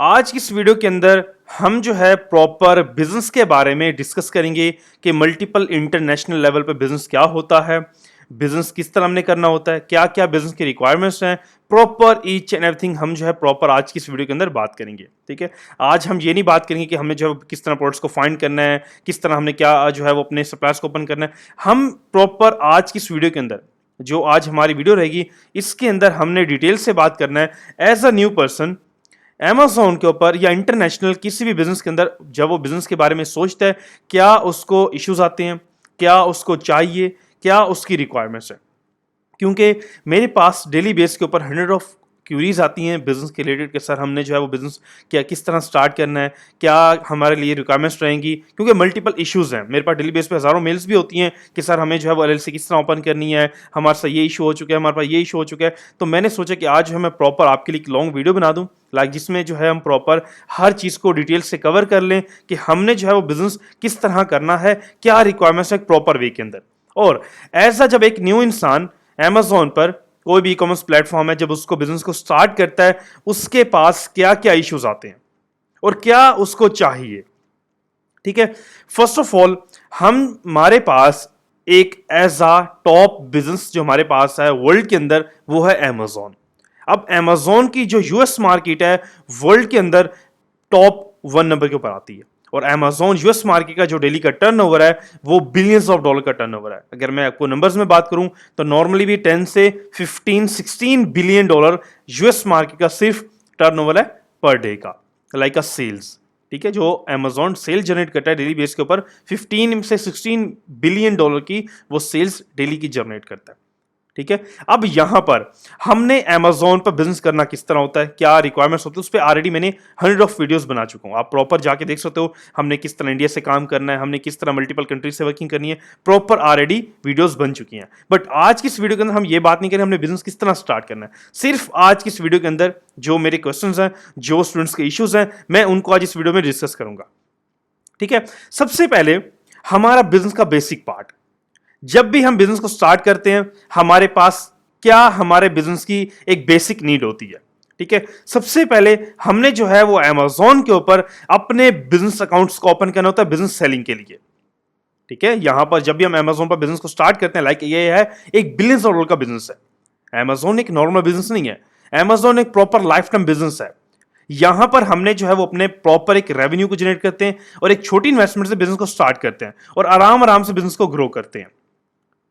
आज की इस वीडियो के अंदर हम जो है प्रॉपर बिजनेस के बारे में डिस्कस करेंगे कि मल्टीपल इंटरनेशनल लेवल पे बिजनेस क्या होता है, बिजनेस किस तरह हमने करना होता है, क्या क्या बिजनेस की रिक्वायरमेंट्स हैं, प्रॉपर ईच एंड एवरीथिंग हम जो है प्रॉपर आज की इस वीडियो के अंदर बात करेंगे। ठीक है, आज हम ये नहीं बात करेंगे कि हमें जो है किस तरह प्रोडक्ट्स को फाइंड करना है, किस तरह हमने क्या जो है वो अपने सप्लायर्स को ओपन करना है। हम प्रॉपर आज की इस वीडियो के अंदर जो आज हमारी वीडियो रहेगी इसके अंदर हमने डिटेल से बात करना है as a new person Amazon के ऊपर या इंटरनेशनल किसी भी बिजनेस के अंदर जब वो बिजनेस के बारे में सोचता है, क्या उसको इश्यूज आते हैं, क्या उसको चाहिए, क्या उसकी रिक्वायरमेंट्स है। क्योंकि मेरे पास डेली बेस के ऊपर हंड्रेड ऑफ क्यूरीज आती हैं बिजनेस के रिलेटेड कि सर हमने जो है वो बिजनेस क्या किस तरह स्टार्ट करना है, क्या हमारे लिए रिक्वायरमेंट्स रहेंगी, क्योंकि मल्टीपल इश्यूज हैं। मेरे पास डेली बेस पे हज़ारों मेल्स भी होती हैं कि सर हमें जो है वो एलएलसी किस तरह ओपन करनी है, हमारे साथ ये इशू हो चुका है, हमारे पास ये इशू हो चुका है। तो मैंने सोचा कि आज जो है मैं प्रॉपर आपके लिए एक लॉन्ग वीडियो बना दूँ लाइक जिसमें जो है हम प्रॉपर हर चीज़ को डिटेल से कवर कर लें कि हमने जो है वो बिजनेस किस तरह करना है, क्या रिक्वायरमेंट्स है प्रॉपर वे के अंदर। और ऐसा जब एक न्यू इंसान Amazon पर कोई भी ई कॉमर्स प्लेटफॉर्म है जब उसको बिजनेस को स्टार्ट करता है, उसके पास क्या क्या इश्यूज आते हैं और क्या उसको चाहिए। ठीक है, फर्स्ट ऑफ ऑल हमारे पास एक एज आ टॉप बिजनेस जो हमारे पास है वर्ल्ड के अंदर वो है Amazon। अब Amazon की जो यूएस मार्केट है वर्ल्ड के अंदर टॉप 1 नंबर के ऊपर आती है और Amazon यूएस मार्केट का जो डेली का टर्नओवर है वो बिलियंस ऑफ डॉलर का टर्नओवर है। अगर मैं आपको नंबर्स में बात करूं तो नॉर्मली भी 10 से 15-16 बिलियन डॉलर यूएस मार्केट का सिर्फ टर्नओवर है पर डे का, लाइक अ सेल्स। ठीक है, जो Amazon सेल जनरेट करता है डेली बेस के ऊपर 15 से 16 बिलियन डॉलर की वो सेल्स डेली की जनरेट करता है। ठीक है, अब यहां पर हमने Amazon पर बिजनेस करना किस तरह होता है, क्या रिक्वायरमेंट्स होती है, उस पर ऑलरेडी मैंने हंड्रेड ऑफ वीडियोस बना चुका हूं। आप प्रॉपर जाके देख सकते हो हमने किस तरह इंडिया से काम करना है, हमने किस तरह मल्टीपल कंट्रीज से वर्किंग करनी है, प्रॉपर ऑलरेडी वीडियोस बन चुकी हैं। बट आज की इस वीडियो के अंदर हम ये बात नहीं करें हमने बिजनेस किस तरह स्टार्ट करना है। सिर्फ आज की इस वीडियो के अंदर जो मेरे क्वेश्चन हैं, जो स्टूडेंट्स के इश्यूज हैं, मैं उनको आज इस वीडियो में डिस्कस करूंगा। ठीक है, सबसे पहले हमारा बिजनेस का बेसिक पार्ट, जब भी हम बिजनेस को स्टार्ट करते हैं हमारे पास क्या हमारे बिजनेस की एक बेसिक नीड होती है। ठीक है, सबसे पहले हमने जो है वो Amazon के ऊपर अपने बिजनेस अकाउंट्स को ओपन करना होता है बिजनेस सेलिंग के लिए। ठीक है, यहां पर जब भी हम Amazon पर बिजनेस को स्टार्ट करते हैं, लाइक ये है एक बिलियंस डॉलर का बिजनेस है। Amazon एक नॉर्मल बिजनेस नहीं है, Amazon एक प्रॉपर लाइफ टाइम बिजनेस है। यहां पर हमने जो है वो अपने प्रॉपर एक रेवेन्यू को जनरेट करते हैं और एक छोटी इन्वेस्टमेंट से बिजनेस को स्टार्ट करते हैं और आराम आराम से बिजनेस को ग्रो करते हैं।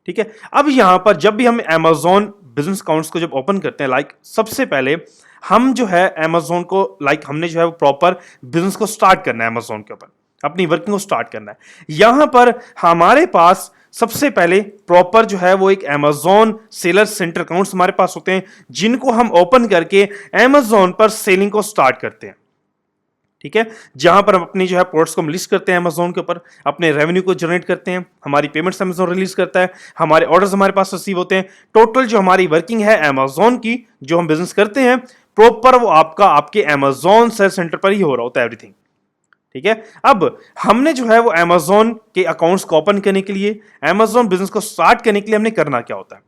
ठीक है, अब यहां पर जब भी हम Amazon बिजनेस अकाउंट्स को जब ओपन करते हैं, लाइक सबसे पहले हम जो है Amazon को लाइक हमने जो है वो प्रॉपर बिजनेस को स्टार्ट करना है, Amazon के ऊपर अपनी वर्किंग को स्टार्ट करना है। यहां पर हमारे पास सबसे पहले प्रॉपर जो है वो एक Amazon सेलर सेंटर अकाउंट्स हमारे पास होते हैं जिनको हम ओपन करके Amazon पर सेलिंग को स्टार्ट करते हैं। ठीक है, जहां पर हम अपनी जो है प्रोडक्ट्स को लिस्ट करते हैं Amazon के ऊपर, अपने रेवेन्यू को जनरेट करते हैं, हमारी पेमेंट्स Amazon रिलीज करता है, हमारे ऑर्डर्स हमारे पास रिसीव होते हैं। टोटल जो हमारी वर्किंग है Amazon की, जो हम बिजनेस करते हैं प्रॉपर वो आपके Amazon सेल सेंटर पर ही हो रहा होता है एवरीथिंग। ठीक है, अब हमने जो है वो Amazon के अकाउंट्स को ओपन करने के लिए, Amazon बिजनेस को स्टार्ट करने के लिए हमने करना क्या होता है,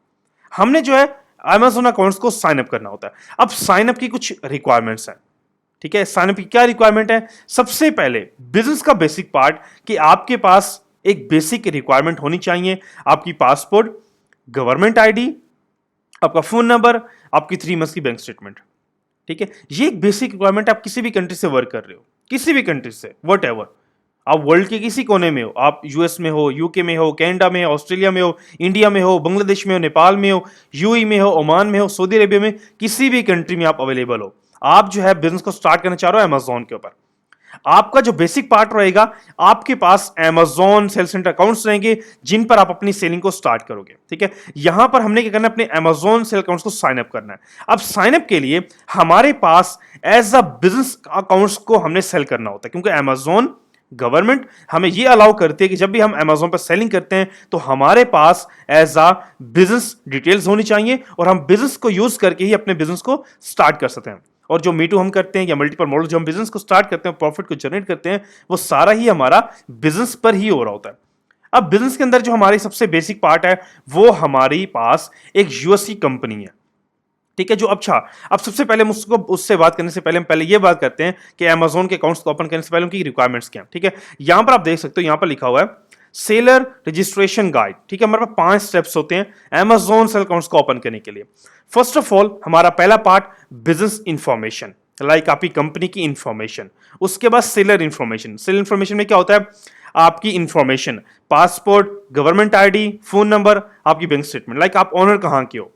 हमने जो है Amazon अकाउंट्स को साइन अप करना होता है। अब साइन अप की कुछ रिक्वायरमेंट्स हैं। ठीक है, साइन अप की क्या रिक्वायरमेंट है, सबसे पहले बिजनेस का बेसिक पार्ट कि आपके पास एक बेसिक रिक्वायरमेंट होनी चाहिए, आपकी पासपोर्ट, गवर्नमेंट आईडी, आपका फोन नंबर, आपकी 3 मंथ्स की बैंक स्टेटमेंट। ठीक है, ये एक बेसिक रिक्वायरमेंट। आप किसी भी कंट्री से वर्क कर रहे हो, किसी भी कंट्री से, वट एवर, आप वर्ल्ड के किसी कोने में हो, आप यूएस में हो, यूके में हो, कनाडा में हो, ऑस्ट्रेलिया में हो, इंडिया में हो, बांग्लादेश में हो, नेपाल में हो, यूएई में हो, ओमान में हो, सऊदी अरेबिया में, किसी भी कंट्री में आप अवेलेबल हो, आप जो है बिजनेस को स्टार्ट करना चाह रहे हो Amazon के ऊपर, आपका जो बेसिक पार्ट रहेगा, आपके पास Amazon सेल सेंटर अकाउंट्स रहेंगे जिन पर आप अपनी सेलिंग को स्टार्ट करोगे। ठीक है, यहां पर हमने क्या करना है, अपने Amazon सेल अकाउंट्स को साइन अप करना है। अब साइन अप के लिए हमारे पास एज अ बिजनेस अकाउंट्स को हमने सेल करना होता है, क्योंकि Amazon गवर्नमेंट हमें ये अलाउ करती है कि जब भी हम Amazon पर सेलिंग करते हैं तो हमारे पास एज अ बिजनेस डिटेल्स होनी चाहिए और हम बिजनेस को यूज करके ही अपने बिजनेस को स्टार्ट कर सकते हैं। और जो मीटू हम करते हैं या मल्टीपल मॉडल जो हम बिजनेस को स्टार्ट करते हैं, प्रॉफिट को जनरेट करते हैं, वो सारा ही हमारा बिजनेस पर ही हो रहा होता है। अब बिजनेस के अंदर जो हमारी सबसे बेसिक पार्ट है वो हमारे पास एक यूएस की कंपनी है। ठीक है। जो अच्छा, अब सबसे पहले हम उसको उससे बात करने से पहले हम पहले ये बात करते हैं कि अमेजोन के अकाउंट्स को ओपन करने से पहले उनकी रिक्वायरमेंट्स क्या हैं। ठीक है, यहां पर आप देख सकते हो, यहां पर लिखा हुआ है सेलर रजिस्ट्रेशन गाइड। ठीक है, हमारे पास 5 स्टेप्स होते हैं अमेजोन सेल अकाउंट्स को ओपन करने के लिए। फर्स्ट ऑफ ऑल हमारा पहला पार्ट बिजनेस इंफॉर्मेशन, लाइक आपकी कंपनी की इंफॉर्मेशन। उसके बाद सेलर इंफॉर्मेशन। सेलर इंफॉर्मेशन में क्या होता है, आपकी information, passport, government ID, phone number, आपकी बैंक स्टेटमेंट, लाइक आप ओनर कहां के हो,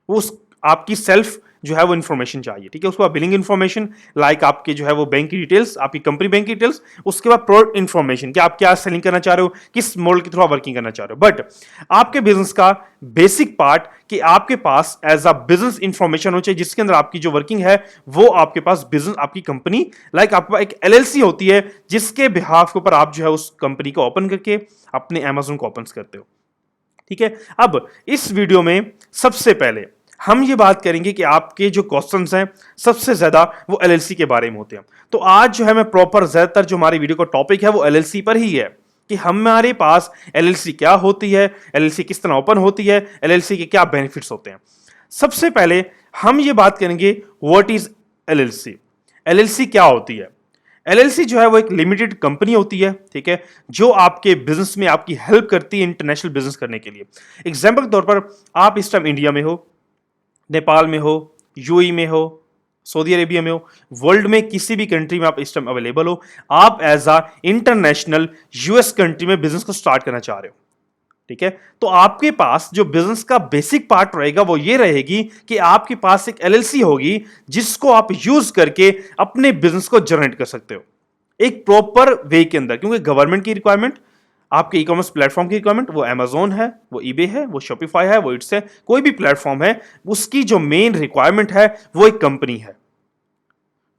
उस आपकी सेल्फ जो है वो इन्फॉर्मेशन चाहिए। ठीक है, उसके बाद बिलिंग इन्फॉर्मेशन, लाइक आपके जो है वो बैंक की डिटेल्स, आपकी कंपनी बैंक की डिटेल्स। उसके बाद प्रोडक्ट इन्फॉर्मेशन, कि आप क्या सेलिंग करना चाह रहे हो, किस मॉडल के थ्रू आप वर्किंग करना चाह रहे हो। बट आपके बिजनेस का बेसिक पार्ट कि आपके पास एज अ बिजनेस इंफॉर्मेशन हो चाहिए, जिसके अंदर आपकी जो वर्किंग है वो आपके पास बिजनेस, आपकी कंपनी, लाइक आपके पास एक एलएलसी होती है जिसके बिहाफ के ऊपर आप जो है उस कंपनी को ओपन करके अपने अमेजोन को ओपन करते हो। ठीक है, अब इस वीडियो में सबसे पहले हम ये बात करेंगे कि आपके जो क्वेश्चंस हैं सबसे ज्यादा वो एलएलसी के बारे में होते हैं। तो आज जो है मैं प्रॉपर ज्यादातर जो हमारी वीडियो का टॉपिक है वो एलएलसी पर ही है, कि हमारे पास एलएलसी क्या होती है, एलएलसी किस तरह ओपन होती है, एलएलसी के क्या बेनिफिट्स होते हैं। सबसे पहले हम ये बात करेंगे व्हाट इज एलएलसी। एलएलसी क्या होती है। एलएलसी जो है वो एक लिमिटेड कंपनी होती है, ठीक है, जो आपके बिजनेस में आपकी हेल्प करती है इंटरनेशनल बिजनेस करने के लिए। एग्जाम्पल के तौर पर आप इस टाइम इंडिया में हो, नेपाल में हो, यूएई में हो, सऊदी अरेबिया में हो, वर्ल्ड में किसी भी कंट्री में आप इस टाइम अवेलेबल हो, आप as a international US country में बिजनेस को स्टार्ट करना चाह रहे हो। ठीक है, तो आपके पास जो बिजनेस का बेसिक पार्ट रहेगा वो ये रहेगी कि आपके पास एक एलएलसी होगी जिसको आप यूज करके अपने बिजनेस को जनरेट कर सकते हो एक प्रॉपर वे के अंदर। क्योंकि गवर्नमेंट की रिक्वायरमेंट, आपके ई कॉमर्स प्लेटफॉर्म की रिक्वायरमेंट, वो अमेजोन है, वो ईबे है, वो शॉपिफाई है, वो इट्स है, कोई भी प्लेटफॉर्म है, उसकी जो मेन रिक्वायरमेंट है वो एक कंपनी है।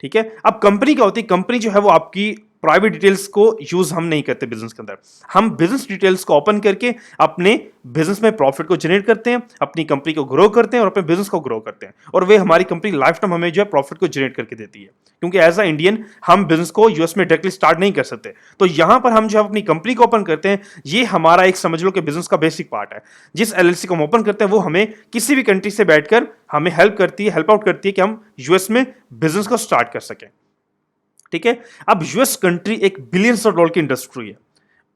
ठीक है, अब कंपनी क्या होती है, कंपनी जो है वो आपकी प्राइवेट डिटेल्स को यूज हम नहीं करते बिजनेस के अंदर। हम बिजनेस डिटेल्स को ओपन करके अपने बिजनेस में प्रॉफिट को जनरेट करते हैं, अपनी कंपनी को ग्रो करते हैं और अपने बिजनेस को ग्रो करते हैं, और वे हमारी कंपनी लाइफ टाइम हमें जो है प्रॉफिट को जनरेट करके देती है। क्योंकि एज अ इंडियन हम बिजनेस को यूएस में डायरेक्टली स्टार्ट नहीं कर सकते, तो यहां पर हम जो अपनी कंपनी को ओपन करते हैं, ये हमारा एक समझ लो कि बिजनेस का बेसिक पार्ट है। जिस एलएलसी को हम ओपन करते हैं वो हमें किसी भी कंट्री से बैठकर हमें हेल्प करती है, हेल्प आउट करती है कि हम यूएस में बिजनेस को स्टार्ट कर सकें। ठीक है, अब यूएस कंट्री एक बिलियंस ऑफ डॉलर की इंडस्ट्री है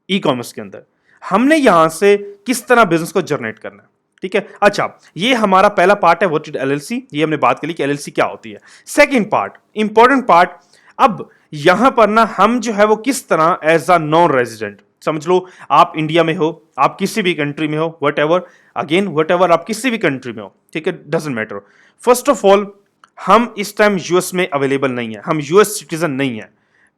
ई कॉमर्स के अंदर। हमने यहां से किस तरह बिजनेस को जनरेट करना है। ठीक है, अच्छा, ये हमारा पहला पार्ट है व्हाट इज एलएलसी, ये हमने बात करी कि एलएलसी क्या होती है। सेकंड पार्ट, इंपॉर्टेंट पार्ट, अब यहां पर ना हम जो है वो किस तरह एज अ नॉन रेजिडेंट, समझ लो आप इंडिया में हो, आप किसी भी कंट्री में हो, what ever, again what ever, आप किसी भी कंट्री में हो, ठीक है, doesn't matter. First of all हम इस टाइम यूएस में अवेलेबल नहीं है, हम यूएस सिटीजन नहीं है,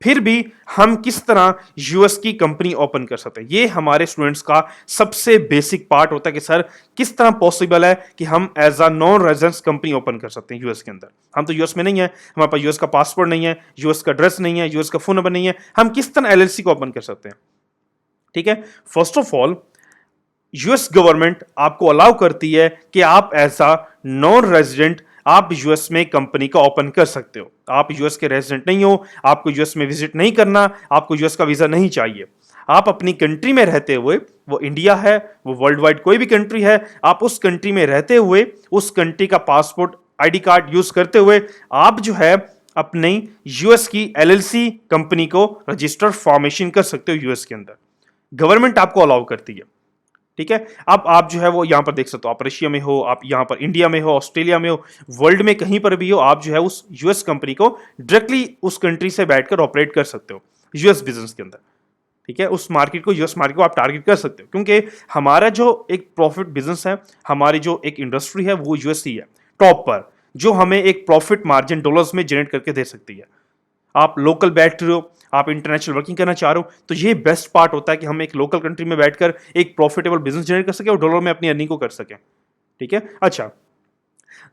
फिर भी हम किस तरह यूएस की कंपनी ओपन कर सकते हैं, ये हमारे स्टूडेंट्स का सबसे बेसिक पार्ट होता है कि सर किस तरह पॉसिबल है कि हम as a non residence company open कर सकते हैं यूएस के अंदर। हम तो यूएस में नहीं है, हमारे पास यूएस का पासपोर्ट नहीं है, यूएस का एड्रेस नहीं है, यूएस का फोन नंबर नहीं है, हम किस तरह एलएलसी को ओपन कर सकते हैं। ठीक है, first of all US government आपको अलाउ करती है कि आप एज अ नॉन रेजिडेंट आप यूएस में कंपनी का ओपन कर सकते हो। आप यूएस के रेजिडेंट नहीं हो, आपको यूएस में विजिट नहीं करना, आपको यूएस का वीजा नहीं चाहिए, आप अपनी कंट्री में रहते हुए, वो इंडिया है, वो वर्ल्ड वाइड कोई भी कंट्री है, आप उस कंट्री में रहते हुए उस कंट्री का पासपोर्ट आईडी कार्ड यूज करते हुए आप जो है अपनी यूएस की एलएलसी कंपनी को रजिस्टर फॉर्मेशन कर सकते हो यूएस के अंदर। गवर्नमेंट आपको अलाउ करती है। ठीक है, अब आप जो है वो यहां पर देख सकते हो, आप रशिया में हो, आप यहां पर इंडिया में हो, ऑस्ट्रेलिया में हो, वर्ल्ड में कहीं पर भी हो, आप जो है उस यूएस कंपनी को डायरेक्टली उस कंट्री से बैठकर ऑपरेट कर सकते हो यूएस बिजनेस के अंदर। ठीक है, उस मार्केट को, यूएस मार्केट को आप टारगेट कर सकते हो, क्योंकि हमारा जो एक प्रॉफिट बिजनेस है, हमारी जो एक इंडस्ट्री है वो यूएस ही है टॉप पर, जो हमें एक प्रॉफिट मार्जिन डॉलर्स में जनरेट करके दे सकती है। आप लोकल बैठ रहे हो, आप इंटरनेशनल वर्किंग करना चाह रहे हो, तो ये बेस्ट पार्ट होता है कि हम एक लोकल कंट्री में बैठकर एक प्रॉफिटेबल बिजनेस जनरेट कर सके और डॉलर में अपनी अर्निंग को कर सकें। ठीक है, अच्छा,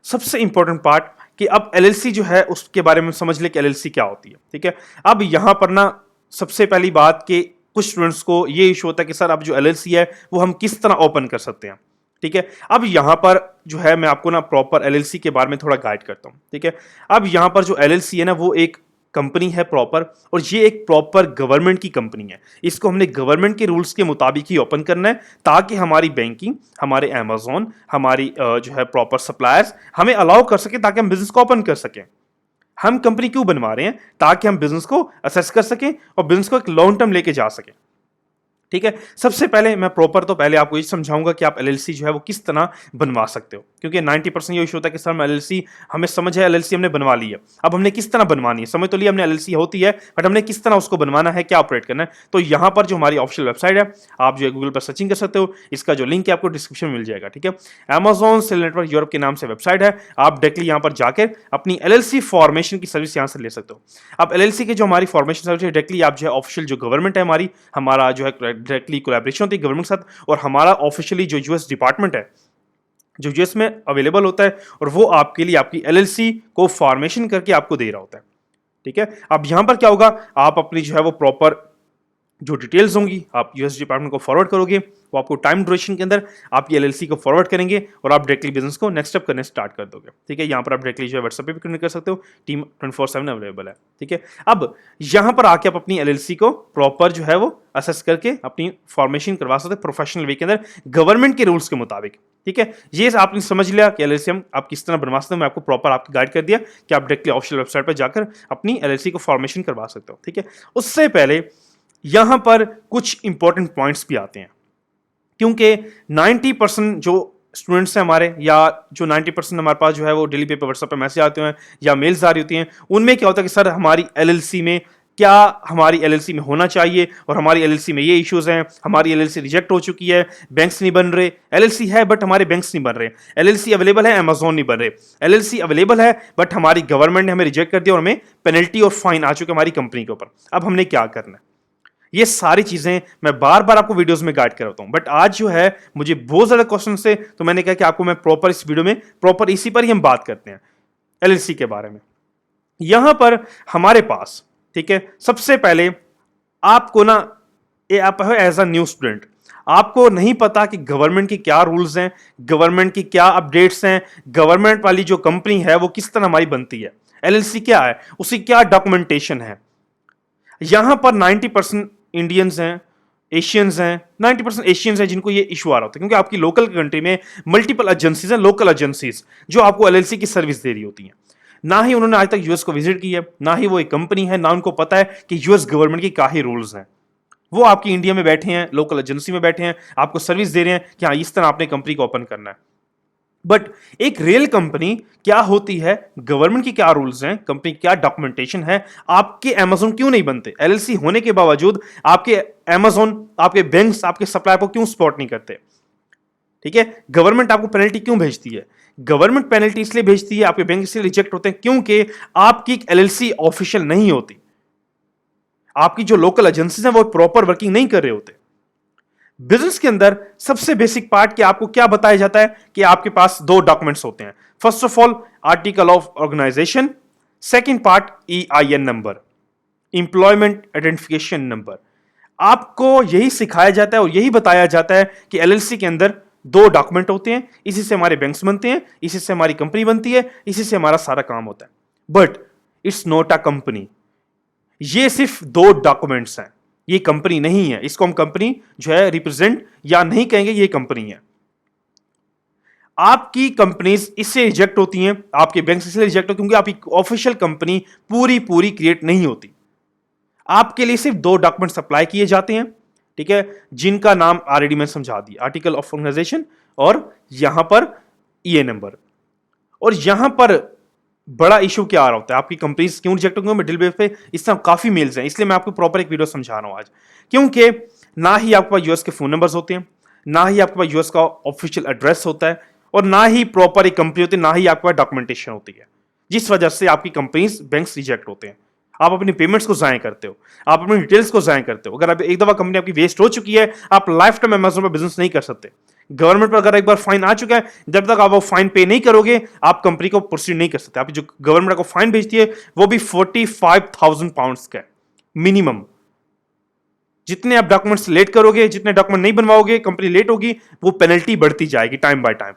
सबसे इंपॉर्टेंट पार्ट कि अब एलएलसी जो है उसके बारे में समझ ले कि एलएलसी क्या होती है। ठीक है, अब यहां पर ना सबसे पहली बात कि कुछ स्टूडेंट्स को ये इशू होता है कि सर अब जो एलएलसी है वो हम किस तरह ओपन कर सकते हैं। ठीक है, अब यहां पर जो है मैं आपको ना प्रॉपर एलएलसी के बारे में थोड़ा गाइड करता हूं। ठीक है, अब यहां पर जो एलएलसी है ना वो एक कंपनी है प्रॉपर, और ये एक प्रॉपर गवर्नमेंट की कंपनी है। इसको हमने गवर्नमेंट के रूल्स के मुताबिक ही ओपन करना है, ताकि हमारी बैंकिंग, हमारे अमेजोन, हमारी जो है प्रॉपर सप्लायर्स हमें अलाउ कर सके, ताकि हम बिजनेस को ओपन कर सकें। हम कंपनी क्यों बनवा रहे हैं? ताकि हम बिजनेस को असेस कर सकें और बिजनेस को एक लॉन्ग टर्म लेके जा सकें। ठीक है, सबसे पहले मैं प्रॉपर तो पहले आपको ये समझाऊंगा कि आप एलएलसी जो है वो किस तरह बनवा सकते हो, क्योंकि 90% ये इशू होता है कि सर मैं एलएलसी, हमें समझ है एलएलसी हमने बनवा ली है, अब हमने किस तरह बनवानी है, समझ तो लिया हमने एलएलसी होती है, बट हमने किस तरह उसको बनवाना है, क्या ऑपरेट करना है। तो यहाँ पर जो हमारी ऑफिशियल वेबसाइट है, आप जो है गूगल पर सर्चिंग कर सकते हो, इसका जो लिंक है आपको डिस्क्रिप्शन में मिल जाएगा। ठीक है, अमेजॉन सेल नेटवर्क यूरोप के नाम से वेबसाइट है, आप डायरेक्टली यहाँ पर जाकर अपनी एलएलसी फॉर्मेशन की सर्विस यहाँ से ले सकते हो। अब एलएलसी की जो हमारी फॉर्मेशन सर्विस है, डायरेक्टली आप जो है ऑफिशियल जो गवर्नमेंट है हमारा जो है डायरेक्टली कोलैबोरेशन होती है गवर्नमेंट के साथ, और हमारा ऑफिशियली जो यूएस डिपार्टमेंट है जो यूएस में अवेलेबल होता है, और वो आपके लिए आपकी एलएलसी को फॉर्मेशन करके आपको दे रहा होता है। ठीक है, अब यहां पर क्या होगा, आप अपनी जो है वो प्रॉपर जो डिटेल्स होंगी आप यूएस डिपार्टमेंट को फॉरवर्ड करोगे, वो आपको टाइम ड्यूरेशन के अंदर आपकी एलएलसी को फॉरवर्ड करेंगे और आप डायरेक्टली बिजनेस को नेक्स्ट स्टेप करने स्टार्ट कर दोगे। ठीक है, यहाँ पर आप डायरेक्टली जो है व्हाट्सएप पे भी कनेक्ट कर सकते हो, टीम 24/7 अवेलेबल है। ठीक है, अब यहाँ पर आके आप अपनी एलएलसी को प्रॉपर जो है वो असेस करके अपनी फॉर्मेशन करवा सकते हो प्रोफेशनल वे के अंदर, गवर्नमेंट के रूल्स के मुताबिक। ठीक है, ये आपने समझ लिया कि एलएलसी हम आप किस तरह बनवा सकते हो, मैं आपको प्रॉपर आपकी गाइड कर दिया कि आप डायरेक्टली ऑफिशियल वेबसाइट पर जाकर अपनी एलएलसी को फॉर्मेशन करवा सकते हो। ठीक है, उससे पहले यहां पर कुछ इंपॉर्टेंट पॉइंट्स भी आते हैं, क्योंकि 90% जो स्टूडेंट्स हैं हमारे, या जो 90% हमारे पास जो है वो डेली पेपर व्हाट्सएप पे मैसेज आते हैं या मेल्स आ रही होती हैं, उनमें क्या होता है कि सर हमारी एलएलसी में क्या, हमारी एलएलसी में होना चाहिए, और हमारी एलएलसी में ये इश्यूज हैं, हमारी एलएलसी रिजेक्ट हो चुकी है, बैंक्स नहीं बन रहे, एलएलसी है बट हमारे बैंक्स नहीं बन रहे, एलएलसी अवेलेबल है अमेजोन नहीं बन रहे, एलएलसी अवेलेबल है बट हमारी गवर्नमेंट ने हमें रिजेक्ट कर दिया और हमें पेनल्टी और फाइन आ चुके हमारी कंपनी के ऊपर, अब हमने क्या करना है। ये सारी चीजें मैं बार बार आपको वीडियोस में गाइड कराता हूं, बट आज जो है मुझे बहुत ज्यादा क्वेश्चन से, तो मैंने कहा कि आपको मैं प्रॉपर इस वीडियो में प्रॉपर इसी पर ही हम बात करते हैं एलएलसी के बारे में। यहां पर हमारे पास, ठीक है, सबसे पहले आपको ना, ये आप है एज अ न्यू स्टूडेंट, आपको नहीं पता कि गवर्नमेंट की क्या रूल्स हैं, गवर्नमेंट की क्या अपडेट्स हैं, गवर्नमेंट वाली जो कंपनी है वो किस तरह हमारी बनती है, एलएलसी क्या है, उसकी क्या डॉक्यूमेंटेशन है। यहां पर 90% इंडियंस हैं, एशियंस हैं, 90% एशियंस हैं जिनको ये इशू आ रहा होता है, क्योंकि आपकी लोकल कंट्री में मल्टीपल एजेंसीज हैं, लोकल एजेंसीज जो आपको एलएलसी की सर्विस दे रही होती हैं। ना ही उन्होंने आज तक यूएस को विजिट की है, ना ही वो एक कंपनी है, ना उनको पता है कि यूएस गवर्नमेंट की क्या ही रूल्स हैं। वो आपकी इंडिया में बैठे हैं, लोकल एजेंसी में बैठे हैं, आपको सर्विस दे रहे हैं कि हाँ इस तरह आपने कंपनी को ओपन करना है। बट एक रियल कंपनी क्या होती है, गवर्नमेंट की क्या रूल्स हैं, कंपनी क्या डॉक्यूमेंटेशन है, आपके अमेजोन क्यों नहीं बनते, एलएलसी होने के बावजूद आपके अमेजोन, आपके बैंक्स, आपके सप्लायर को क्यों सपोर्ट नहीं करते। ठीक है, गवर्नमेंट आपको पेनल्टी क्यों भेजती है, गवर्नमेंट पेनल्टी इसलिए भेजती है, आपके बैंक इसलिए रिजेक्ट होते हैं क्योंकि आपकी एलएलसी ऑफिशियल नहीं होती, आपकी जो लोकल एजेंसीज हैं वो प्रॉपर वर्किंग नहीं कर रहे होते। बिजनेस के अंदर सबसे बेसिक पार्ट कि आपको क्या बताया जाता है कि आपके पास दो डॉक्यूमेंट्स होते हैं, first of all article of organization, second part EIN number, employment identification number. आपको यही सिखाया जाता है और यही बताया जाता है कि एलएलसी के अंदर दो डॉक्यूमेंट होते हैं, इसी से हमारे बैंक्स बनते हैं, इसी से हमारी कंपनी बनती है, इसी से हमारा सारा काम होता है। But it's not a company, ये सिर्फ दो डॉक्यूमेंट्स हैं, ये कंपनी नहीं है, इसको हम कंपनी जो है रिप्रेजेंट या नहीं कहेंगे, ये कंपनी है। आपकी कंपनीज इससे रिजेक्ट होती हैं, आपके बैंक से रिजेक्ट होती हैं क्योंकि आपकी ऑफिशियल कंपनी पूरी क्रिएट नहीं होती। आपके लिए सिर्फ दो डॉक्यूमेंट सप्लाई किए जाते हैं, ठीक है, जिनका नाम ऑलरेडी मैं समझा दिया, आर्टिकल ऑफ ऑर्गेनाइजेशन और यहां पर EIN नंबर। और यहां पर बड़ा इशू क्या आ रहा होता है, आपकी कंपनीज क्यों रिजेक्ट होंगे, मिडिल बेस पे इस तरह काफी मेल्स हैं, इसलिए मैं आपको प्रॉपर एक वीडियो समझा रहा हूं आज। क्योंकि ना ही आपके पास यूएस के फोन नंबर्स होते हैं, ना ही आपके पास यूएस का ऑफिशियल एड्रेस होता है, और ना ही प्रॉपर एक कंपनी होती है, ना ही आपके पास डॉक्यूमेंटेशन होती है, जिस वजह से आपकी कंपनीज बैंक्स रिजेक्ट होते हैं। आप अपनी पेमेंट्स को जाया करते हो, आप अपनी डिटेल्स को जाया करते हो। अगर अब एक दफा कंपनी आपकी वेस्ट हो चुकी है, आप लाइफ टाइम अमेजोन पर बिजनेस नहीं कर सकते। गवर्नमेंट पर अगर एक बार फाइन आ चुका है, जब तक आप वो फाइन पे नहीं करोगे, आप कंपनी को प्रोसीड नहीं कर सकते। आप जो गवर्नमेंट को फाइन भेजती है वो भी 45,000 पाउंड्स का मिनिमम। जितने आप डॉक्यूमेंट्स लेट करोगे, जितने डॉक्यूमेंट नहीं बनवाओगे, कंपनी लेट होगी, वो पेनल्टी बढ़ती जाएगी टाइम बाय टाइम।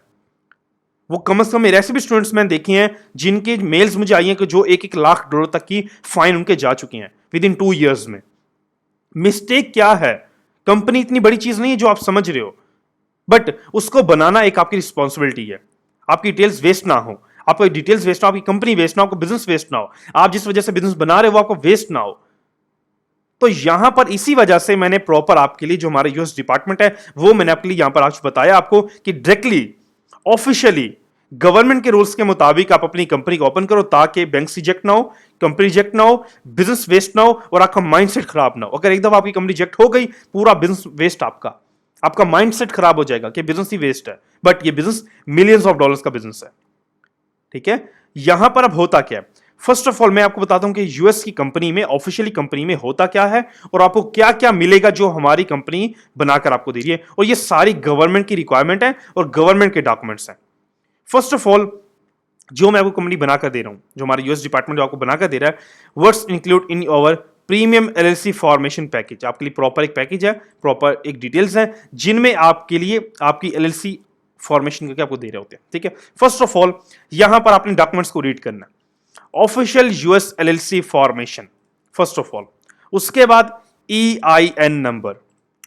वो कम से कम मेरे ऐसे भी स्टूडेंट्स मैंने देखे हैं जिनके मेल्स मुझे आई हैं कि जो $1-1 लाख तक की फाइन उनके जा चुकी हैं विद इन 2 years में। मिस्टेक क्या है? कंपनी इतनी बड़ी चीज नहीं है जो आप समझ रहे हो, बट उसको बनाना एक आपकी रिस्पॉन्सिबिलिटी है। आपकी डिटेल्स वेस्ट ना हो, आपकी डिटेल्स वेस्ट ना हो, आपकी कंपनी वेस्ट ना हो, आपको बिजनेस वेस्ट ना हो, आप जिस वजह से बिजनेस बना रहे हो वो आपको वेस्ट ना हो। तो यहां पर इसी वजह से मैंने प्रॉपर आपके लिए जो हमारा यूएस डिपार्टमेंट है वो मैंने आपके लिए यहां पर आज बताया आपको कि डायरेक्टली ऑफिशियली गवर्नमेंट के रूल्स के मुताबिक आप अपनी कंपनी को ओपन करो ताकि बैंक रिजेक्ट ना हो, कंपनी रिजेक्ट ना हो, बिजनेस वेस्ट ना हो और आपका माइंडसेट खराब ना हो। अगर एक दफा आपकी कंपनी रिजेक्ट हो गई, पूरा बिजनेस वेस्ट आपका, आपका माइंडसेट खराब हो जाएगा कि बिजनेस ही वेस्ट है, बट ये बिजनेस मिलियंस ऑफ डॉलर्स का बिजनेस है। ठीक है, यहां पर अब होता क्या है? फर्स्ट ऑफ ऑल मैं आपको बताता हूं कि यूएस की कंपनी में, ऑफिशियली कंपनी में होता क्या है और आपको क्या क्या मिलेगा जो हमारी कंपनी बनाकर आपको दे रही है, और ये सारी गवर्नमेंट की रिक्वायरमेंट है और गवर्नमेंट के डॉक्यूमेंट्स हैं। फर्स्ट ऑफ ऑल जो मैं आपको कंपनी बनाकर दे रहा हूं, जो हमारा यूएस डिपार्टमेंट जो आपको बनाकर दे रहा है, words include in our premium LLC formation package. आपके लिए प्रॉपर एक पैकेज है, प्रॉपर एक डिटेल्स है जिनमें आपके लिए आपकी एलएलसी फॉर्मेशन करके आपको दे रहे होते हैं। ठीक है, फर्स्ट ऑफ ऑल यहां पर आपने डॉक्यूमेंट्स को रीड करना है। Official US LLC formation first of all, उसके बाद EIN नंबर।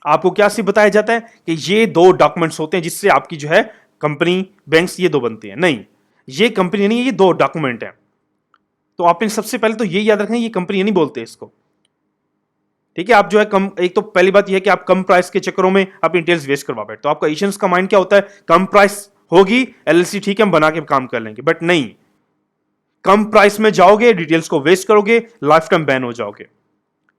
आपको क्या सिर्फ बताया जाता है कि ये दो डॉक्यूमेंट्स होते हैं जिससे आपकी जो है कंपनी, बैंक्स ये दो बनती हैं? नहीं, ये कंपनी नहीं है, ये दो डॉक्यूमेंट हैं। तो आपने सबसे पहले तो ये याद रखना, ये कंपनी नहीं बोलते इसको। ठीक है, आप जो है कम, एक तो पहली बात यह है कि आप कम प्राइस के चक्करों में अपनी डिटेल्स वेस्ट करवा बैठे, तो आपका एशियंस का माइंड क्या होता है? कम प्राइस होगी एलएलसी, ठीक है हम बना के काम कर लेंगे, बट नहीं, कम प्राइस में जाओगे, डिटेल्स को वेस्ट करोगे, लाइफ टाइम बैन हो जाओगे,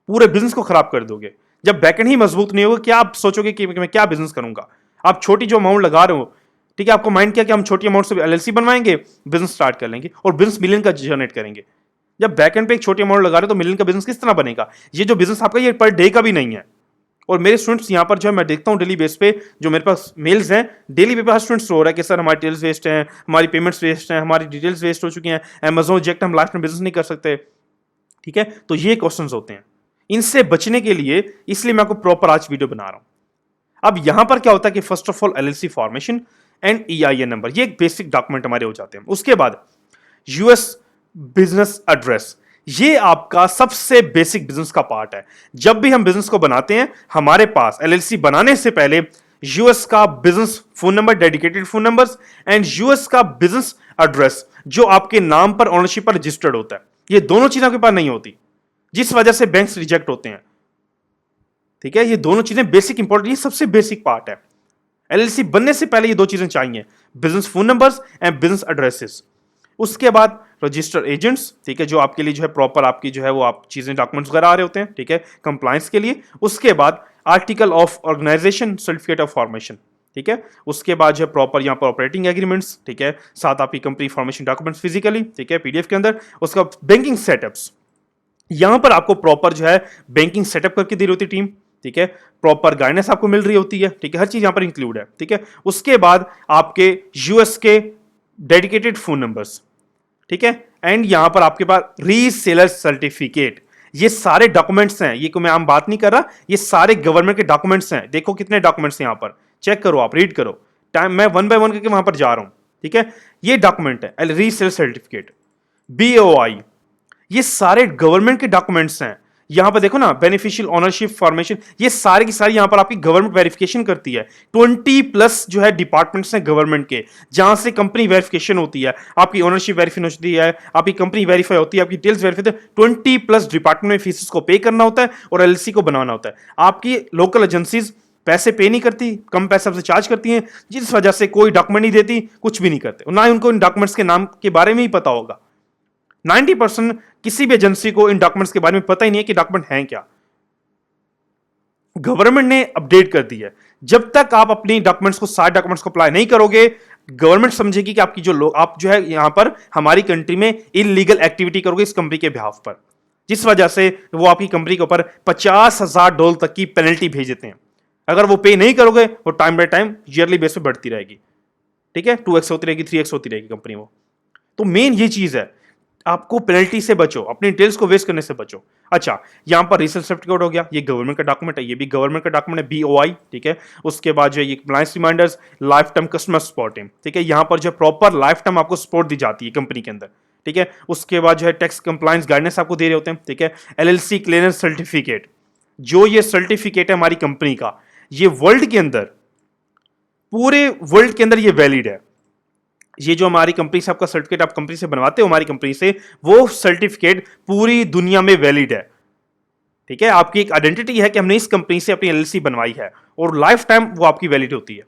पूरे बिजनेस को खराब कर दोगे। जब बैकएंड ही मजबूत नहीं होगा, क्या आप सोचोगे कि मैं क्या बिजनेस करूंगा? आप छोटी जो अमाउंट लगा रहे हो, ठीक है, आपको माइंड किया कि हम छोटी अमाउंट से एलएलसी बनवाएंगे, बिजनेस स्टार्ट कर लेंगे और बिजनेस मिलियन का जनरेट करेंगे। जब बैकएंड पे एक छोटी अमाउंट लगा रहे हो तो मिलियन का बिजनेस किस तरह बनेगा? ये जो बिजनेस आपका ये पर डे का भी नहीं है। और मेरे स्टूडेंट्स यहाँ पर जो है मैं देखता हूँ डेली बेस पे, जो मेरे पास मेल्स हैं डेली पे, हर स्टूडेंट्स हो रहा है कि सर हमारी डिटेल्स वेस्ट हैं, हमारी पेमेंट्स वेस्ट हैं, हमारी डिटेल्स वेस्ट हो चुकी हैं, अमेजोन रिजेक्ट, हम लास्ट में बिजनेस नहीं कर सकते। ठीक है, तो ये क्वेश्चन होते हैं, इनसे बचने के लिए इसलिए मैं आपको प्रॉपर आज वीडियो बना रहा हूं। अब यहां पर क्या होता है कि first of all LLC formation and EIN number, ये एक बेसिक डॉक्यूमेंट हमारे हो जाते हैं। उसके बाद यूएस बिजनेस एड्रेस, ये आपका सबसे बेसिक बिजनेस का पार्ट है। जब भी हम बिजनेस को बनाते हैं, हमारे पास एलएलसी बनाने से पहले यूएस का business phone number, dedicated phone numbers and US का बिजनेस एड्रेस जो आपके नाम पर ओनरशिप पर रजिस्टर्ड होता है, ये दोनों चीजें आपके पास नहीं होती, जिस वजह से बैंक्स रिजेक्ट होते हैं। ठीक है, ये दोनों चीजें बेसिक इंपॉर्टेंट, ये सबसे बेसिक पार्ट है। एलएलसी बनने से पहले ये दो चीजें चाहिए, business phone numbers and business addresses. उसके बाद रजिस्टर एजेंट्स, ठीक है, जो आपके लिए जो है प्रॉपर आपकी जो है वो आप चीजें डॉक्यूमेंट्स वगैरह आ रहे होते हैं, ठीक है, कंप्लायंस के लिए। उसके बाद article of organization, certificate of formation, ठीक है। उसके बाद जो है प्रॉपर यहाँ पर ऑपरेटिंग एग्रीमेंट्स, ठीक है, साथ आपकी कंपनी फॉर्मेशन डॉक्यूमेंट्स फिजिकली, ठीक है, PDF के अंदर। उसका बैंकिंग सेटअप्स, यहां पर आपको प्रॉपर जो है बैंकिंग सेटअप करके दे रही होती टीम, ठीक है, प्रॉपर गाइडेंस आपको मिल रही होती है, ठीक है, हर चीज यहां पर इंक्लूड है, ठीक है। उसके बाद आपके यूएस के डेडिकेटेड फोन नंबर्स, ठीक है, एंड यहां पर आपके पास रीसेलर सर्टिफिकेट, ये सारे डॉक्यूमेंट्स हैं, ये को मैं आम बात नहीं कर रहा, ये सारे गवर्नमेंट के डॉक्यूमेंट्स हैं। देखो कितने डॉक्यूमेंट्स हैं यहां पर, चेक करो, आप रीड करो, टाइम मैं वन बाय वन करके वहां पर जा रहा हूं, ठीक है। ये डॉक्यूमेंट है रीसेलर सर्टिफिकेट, BOI, ये सारे गवर्नमेंट के डॉक्यूमेंट्स हैं। यहां पर देखो ना, बेनिफिशियल ओनरशिप फॉर्मेशन, ये सारी की सारी यहां पर आपकी गवर्नमेंट वेरिफिकेशन करती है। 20+ जो है डिपार्टमेंट्स हैं गवर्नमेंट के, जहां से कंपनी वेरिफिकेशन होती है, आपकी ओनरशिप वेरीफाई होती है, आपकी कंपनी वेरीफाई होती है, आपकी डिटेल्स वेरीफाई होती है। 20+ डिपार्टमेंट में फीसेस को पे करना होता है और एलएलसी को बनाना होता है। आपकी लोकल एजेंसीज पैसे पे नहीं करती, कम पैसे आपसे चार्ज करती हैं, जिस वजह से कोई डॉक्यूमेंट नहीं देती, कुछ भी नहीं करते, ना ही उनको इन डॉक्यूमेंट्स के नाम के बारे में ही पता होगा। 90% किसी भी एजेंसी को इन डॉक्यूमेंट्स के बारे में पता ही नहीं है कि डॉक्यूमेंट हैं क्या। गवर्नमेंट ने अपडेट कर दी है, जब तक आप अपनी डॉक्यूमेंट्स को, सारे डॉक्यूमेंट्स को अप्लाई नहीं करोगे, गवर्नमेंट समझेगी कि आपकी जो लोग, आप जो है यहां पर हमारी कंट्री में इलीगल एक्टिविटी करोगे इस कंपनी के बिहाफ पर, जिस वजह से वो आपकी कंपनी के ऊपर $50,000 तक की पेनल्टी भेज देते हैं। अगर वो पे नहीं करोगे, वो time by time yearly base पे बढ़ती रहेगी, ठीक है, 2x होती रहेगी, 3x होती रहेगी कंपनी वो। तो मेन ये चीज है, आपको पेनल्टी से बचो, अपनी डिटेल्स को वेस्ट करने से बचो। अच्छा, यहां पर रीसेल सर्टिफिकेट हो गया, ये गवर्नमेंट का डॉक्यूमेंट है, ये भी गवर्नमेंट का डॉक्यूमेंट है, बीओआई, ठीक है। उसके बाद जो है ये compliance reminders, lifetime customer supporting, ठीक है। यहां पर जो प्रॉपर लाइफ टाइम आपको सपोर्ट दी जाती है कंपनी के अंदर, ठीक है। उसके बाद जो है टैक्स कंप्लायंस गाइडेंस आपको दे रहे होते हैं, ठीक है। एलएलसी क्लियरेंस सर्टिफिकेट, जो ये सर्टिफिकेट है हमारी कंपनी का, ये वर्ल्ड के अंदर, पूरे वर्ल्ड के अंदर ये वैलिड है। ये जो हमारी कंपनी से आपका सर्टिफिकेट आप कंपनी से बनवाते हो हमारी कंपनी से, वो सर्टिफिकेट पूरी दुनिया में वैलिड है, ठीक है। आपकी एक आइडेंटिटी है कि हमने इस कंपनी से अपनी एलएलसी बनवाई है, और लाइफ टाइम वो आपकी वैलिड होती है,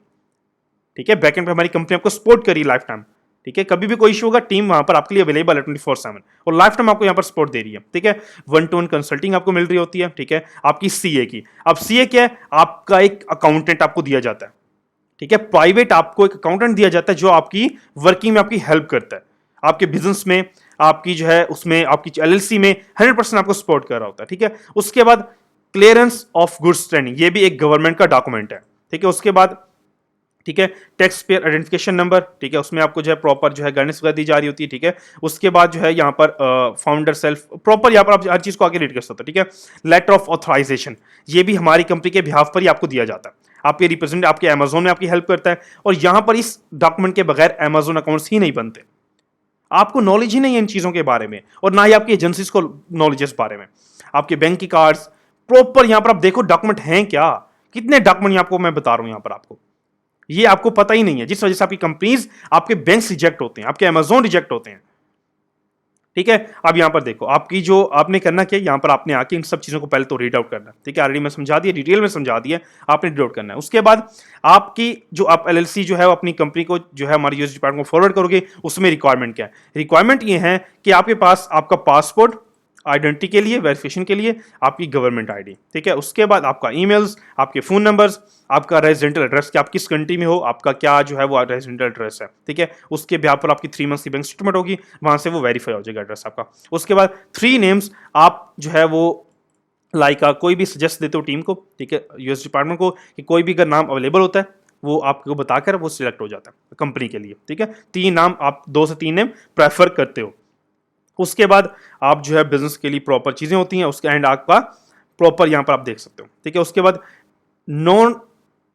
ठीक है। बैकएंड पे हमारी कंपनी आपको सपोर्ट करी लाइफ टाइम, ठीक है। कभी भी कोई इशू होगा, टीम वहां पर आपके लिए अवेलेबल है 24/7, और लाइफ टाइम आपको यहां पर सपोर्ट दे रही है, ठीक है। 1-to-1 कंसल्टिंग आपको मिल रही होती है, ठीक है। आपकी सीए की, अब सीए क्या है, आपका एक अकाउंटेंट आपको दिया जाता है, ठीक है। प्राइवेट आपको एक अकाउंटेंट दिया जाता है जो आपकी वर्किंग में आपकी हेल्प करता है, आपके बिजनेस में, आपकी जो है उसमें, आपकी एलएलसी में 100% आपको सपोर्ट कर रहा होता है, ठीक है। उसके बाद क्लियरेंस ऑफ गुड्स ट्रेनिंग, ये भी एक गवर्नमेंट का डॉक्यूमेंट है, ठीक है। उसके बाद, ठीक है, टैक्स पेयर आइडेंटिफिकेशन नंबर, ठीक है, उसमें आपको जो है प्रॉपर जो है गाइडेंस वगैरह दी जा रही होती है, ठीक है। उसके बाद जो है यहाँ पर फाउंडर सेल्फ प्रॉपर, यहाँ पर आप हर चीज को आगे रीड कर सकते हो, ठीक है। लेटर ऑफ ऑथराइजेशन, ये भी हमारी कंपनी के बिहाफ पर ही आपको दिया जाता है, आपके रिप्रेजेंटेटिव आपके अमेजोन में आपकी हेल्प करता है, और यहां पर इस डॉक्यूमेंट के बगैर अमेजोन अकाउंट्स ही नहीं बनते। आपको नॉलेज ही नहीं है इन चीजों के बारे में, और ना ही आपकी एजेंसीज को नॉलेज है इस बारे में। आपके बैंक की कार्ड्स प्रॉपर यहां पर आप देखो डॉक्यूमेंट हैं क्या, कितने डॉक्यूमेंट आपको मैं बता रहा हूं यहां पर, आपको ये आपको पता ही नहीं है, जिस वजह से आपकी कंपनीज, आपके बैंक रिजेक्ट होते हैं, आपके अमेजोन रिजेक्ट होते हैं, ठीक है। अब यहां पर देखो, आपकी जो आपने करना क्या, यहां पर आपने आके इन सब चीजों को पहले तो रीड आउट करना है, ठीक है। ऑलरेडी मैं समझा दिया, डिटेल में समझा दिया, आपने रीड आउट करना है। उसके बाद आपकी जो आप एलएलसी जो है अपनी कंपनी को जो है हमारी यूएस डिपार्टमेंट को फॉरवर्ड करोगे, उसमें रिक्वायरमेंट क्या है। रिक्वायरमेंट ये है कि आपके पास आपका पासपोर्ट आइडेंटिटी के लिए, वेरिफिकेशन के लिए आपकी गवर्नमेंट आईडी, ठीक है। उसके बाद आपका ईमेल्स, आपके फोन नंबर्स, आपका रेजिडेंटल एड्रेस, कि आप किस कंट्री में हो, आपका क्या जो है वो रेजिडेंटल एड्रेस है, ठीक है। उसके ब्याह पर आपकी 3 मंथ्स की बैंक स्टेटमेंट होगी, वहां से वो वेरीफाई हो जाएगा एड्रेस आपका। उसके बाद 3 नेम्स आप जो है वो लाइक कोई भी सजेस्ट देते हो टीम को, ठीक है, यूएस डिपार्टमेंट को, कि कोई भी अगर नाम अवेलेबल होता है वो आपको बताकर वो सिलेक्ट हो जाता है कंपनी के लिए, ठीक है। 3 नाम आप 2 से 3 नेम प्रेफर करते हो। उसके बाद आप जो है बिजनेस के लिए प्रॉपर चीजें होती हैं, उसके एंड आपका प्रॉपर यहां पर आप देख सकते हो, ठीक है। उसके बाद नॉन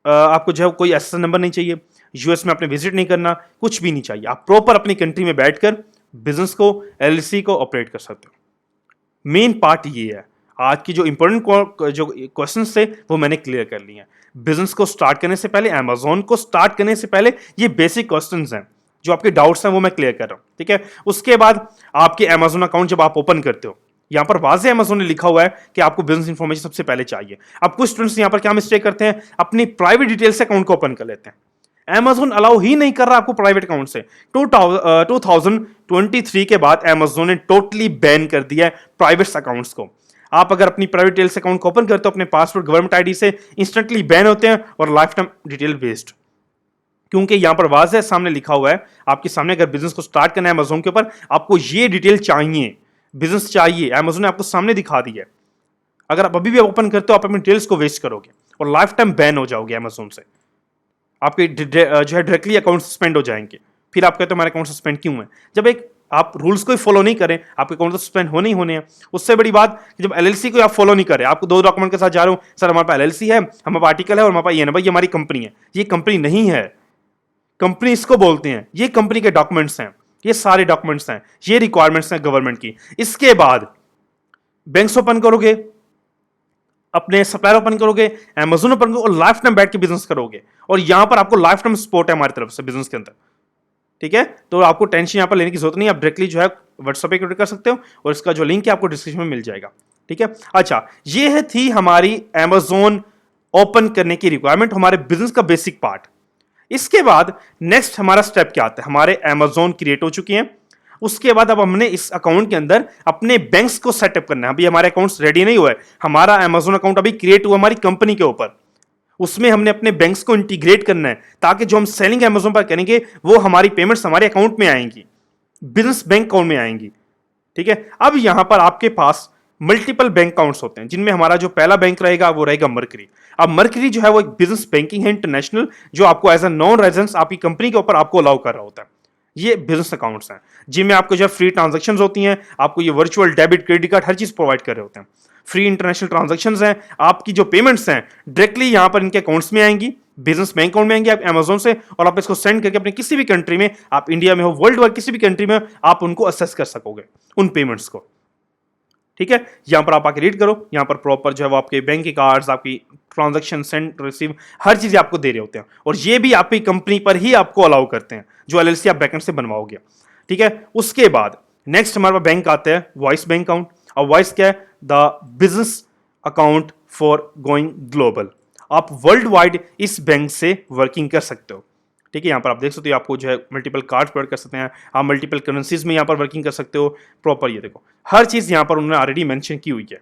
आपको जो है कोई एसएसएन नंबर नहीं चाहिए, यूएस में आपने विजिट नहीं करना, कुछ भी नहीं चाहिए, आप प्रॉपर अपनी कंट्री में बैठकर बिजनेस को, एलएलसी को ऑपरेट कर सकते हो। मेन पार्ट ये है, आज की जो इंपॉर्टेंट जो क्वेश्चन थे वो मैंने क्लियर कर लिए हैं। बिजनेस को स्टार्ट करने से पहले, अमेजोन को स्टार्ट करने से पहले, ये बेसिक क्वेश्चन हैं, जो आपके डाउट्स हैं वो मैं क्लियर कर रहा हूं, ठीक है। उसके बाद आपके अमेजोन अकाउंट जब आप ओपन करते हो, यहां पर वाज़े अमेजोन ने लिखा हुआ है कि आपको बिजनेस इंफॉर्मेशन सबसे पहले चाहिए। अब कुछ स्टूडेंट्स यहां पर क्या मिस्टेक करते हैं, अपनी प्राइवेट डिटेल से अकाउंट को ओपन कर लेते हैं। अमेजोन अलाउ ही नहीं कर रहा आपको प्राइवेट अकाउंट से। 2023 के बाद अमेजोन ने टोटली बैन कर दिया है प्राइवेट अकाउंट्स को। आप अगर अपनी प्राइवेट डिटेल से अकाउंट को ओपन करते हो अपने पासवर्ड गवर्नमेंट आईडी से, इंस्टेंटली बैन होते हैं और लाइफ टाइम डिटेल वेस्ट, क्योंकि यहां पर वाज़े सामने लिखा हुआ है आपके सामने, अगर बिजनेस को स्टार्ट करना है अमेजोन के ऊपर, आपको ये डिटेल चाहिए, बिजनेस चाहिए, अमेजोन ने आपको सामने दिखा दी है। अगर आप अभी भी ओपन करते हो, आप अपनी डिटेल्स को वेस्ट करोगे और लाइफ टाइम बैन हो जाओगे अमेजोन से, आपके जो है डायरेक्टली अकाउंट सस्पेंड हो जाएंगे। फिर आप कहते हो हमारे अकाउंट सस्पेंड क्यों है, जब एक आप रूल्स को फॉलो नहीं करें, आपके अकाउंट तो सस्पेंड होने ही होने हैं। उससे बड़ी बात कि जब एलएलसी को आप फॉलो नहीं करें, आपको 2 डॉक्यूमेंट के साथ जा रहे हो, सर हमारे पास एलएलसी है, हमारे पास आर्टिकल है, और हमारे पास ये ना भाई ये हमारी कंपनी है, ये कंपनी नहीं है। कंपनी इसको बोलते हैं, ये कंपनी के डॉक्यूमेंट्स हैं, ये सारे डॉक्यूमेंट्स हैं, ये रिक्वायरमेंट्स हैं गवर्नमेंट की। इसके बाद बैंक्स ओपन करोगे, अपने सप्लायर ओपन करोगे, अमेजोन ओपन करोगे, और लाइफ टाइम बैठ के बिजनेस करोगे, और यहां पर आपको लाइफ टाइम सपोर्ट है हमारी तरफ से बिजनेस के अंदर, ठीक है। तो आपको टेंशन यहां पर लेने की जरूरत नहीं, आप डायरेक्टली जो है व्हाट्सएप पे कर सकते हो, और इसका जो लिंक है आपको डिस्क्रिप्शन में मिल जाएगा, ठीक है। अच्छा, ये थी हमारी अमेजोन ओपन करने की रिक्वायरमेंट, हमारे बिजनेस का बेसिक पार्ट। इसके बाद नेक्स्ट हमारा स्टेप क्या आता है, हमारे अमेजोन क्रिएट हो चुकी हैं, उसके बाद अब हमने इस अकाउंट के अंदर अपने बैंक्स को सेटअप करना है। अभी हमारे अकाउंट्स रेडी नहीं हुए, हमारा अमेजोन अकाउंट अभी क्रिएट हुआ हमारी कंपनी के ऊपर, उसमें हमने अपने बैंक्स को इंटीग्रेट करना है, ताकि जो हम सेलिंग अमेजोन पर करेंगे वो हमारी पेमेंट्स हमारे अकाउंट में आएंगी, बिजनेस बैंक अकाउंट में आएंगी, ठीक है। अब यहां पर आपके पास मल्टीपल बैंक अकाउंट्स होते हैं, जिनमें हमारा जो पहला बैंक रहेगा वो रहेगा मर्करी। अब मर्करी जो है वो एक बिजनेस बैंकिंग है इंटरनेशनल, जो आपको एज अ नॉन रेजिडेंस आपकी कंपनी के ऊपर आपको अलाउ कर रहा होता है। ये बिजनेस अकाउंट्स हैं जिनमें आपको जो है फ्री ट्रांजैक्शंस होती हैं, आपको ये वर्चुअल डेबिट क्रेडिट कार्ड हर चीज प्रोवाइड कर रहे होते हैं। फ्री इंटरनेशनल ट्रांजैक्शंस हैं, आपकी जो पेमेंट्स हैं डायरेक्टली यहां पर इनके अकाउंट्स में आएंगी, बिजनेस बैंक अकाउंट में आएंगे आप अमेजोन से, और आप इसको सेंड करके अपने किसी भी कंट्री में, आप इंडिया में हो वर्ल्ड वाइड किसी भी कंट्री में, आप उनको असेस कर सकोगे उन पेमेंट्स को। ठीक है, यहां पर आप आके रीड करो, यहां पर प्रॉपर जो है वो आपके बैंक के कार्ड्स, आपकी ट्रांजैक्शन सेंड रिसीव हर चीज आपको दे रहे होते हैं, और ये भी आपकी कंपनी पर ही आपको अलाउ करते हैं जो एलएलसी आप बैकएंड से बनवाओगे। ठीक है, उसके बाद नेक्स्ट हमारे पास बैंक आता है वॉइस बैंक अकाउंट। और वॉइस क्या है? The business account for going global. आप वर्ल्ड वाइड इस बैंक से वर्किंग कर सकते हो। ठीक है, यहाँ पर आप देख सकते हो, आपको जो है मल्टीपल कार्ड प्रोवाइड कर सकते हैं, आप मल्टीपल करेंसीज में यहाँ पर वर्किंग कर सकते हो प्रॉपर। ये देखो हर चीज यहाँ पर उन्होंने ऑलरेडी मेंशन की हुई है।